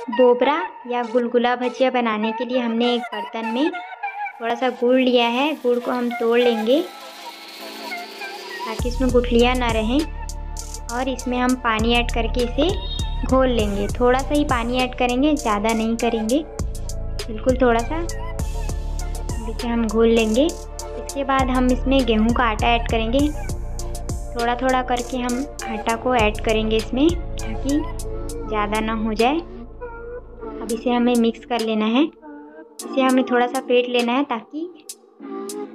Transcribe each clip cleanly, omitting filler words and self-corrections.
बोबरा या गुलगुला भजिया बनाने के लिए हमने एक बर्तन में थोड़ा सा गुड़ लिया है। गुड़ को हम तोड़ लेंगे ताकि इसमें गुठलियाँ ना रहें, और इसमें हम पानी ऐड करके इसे घोल लेंगे। थोड़ा सा ही पानी ऐड करेंगे, ज़्यादा नहीं करेंगे, बिल्कुल थोड़ा सा। देखिए हम घोल लेंगे। इसके बाद हम इसमें गेहूं का आटा ऐड करेंगे। थोड़ा थोड़ा करके हम आटा को ऐड करेंगे इसमें, ताकि ज़्यादा ना हो जाए। अब इसे हमें मिक्स कर लेना है। इसे हमें थोड़ा सा फेंट लेना है ताकि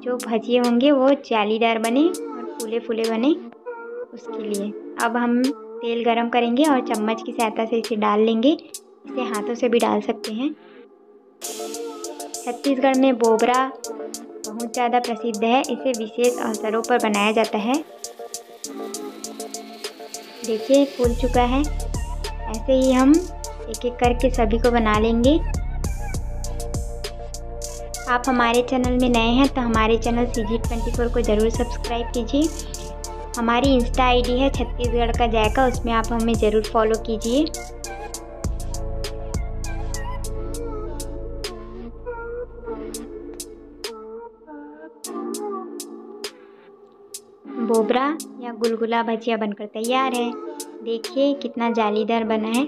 जो भजिए होंगे वो जालीदार बने और फूले फूले बने, उसके लिए। अब हम तेल गरम करेंगे और चम्मच की सहायता से इसे डाल लेंगे। इसे हाथों से भी डाल सकते हैं। छत्तीसगढ़ में बोबरा बहुत ज़्यादा प्रसिद्ध है। इसे विशेष अवसरों पर बनाया जाता है। देखिए फूल चुका है। ऐसे ही हम एक एक करके सभी को बना लेंगे। आप हमारे चैनल में नए हैं तो हमारे चैनल CG24 को ज़रूर सब्सक्राइब कीजिए। हमारी इंस्टा आईडी है छत्तीसगढ़ का जायका, उसमें आप हमें ज़रूर फॉलो कीजिए। बोबरा या गुलगुला भजिया बनकर तैयार है। देखिए कितना जालीदार बना है।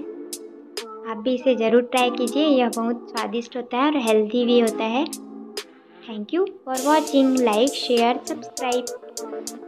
आप भी इसे ज़रूर ट्राई कीजिए। यह बहुत स्वादिष्ट होता है और हेल्दी भी होता है। Thank you for watching. Like share subscribe.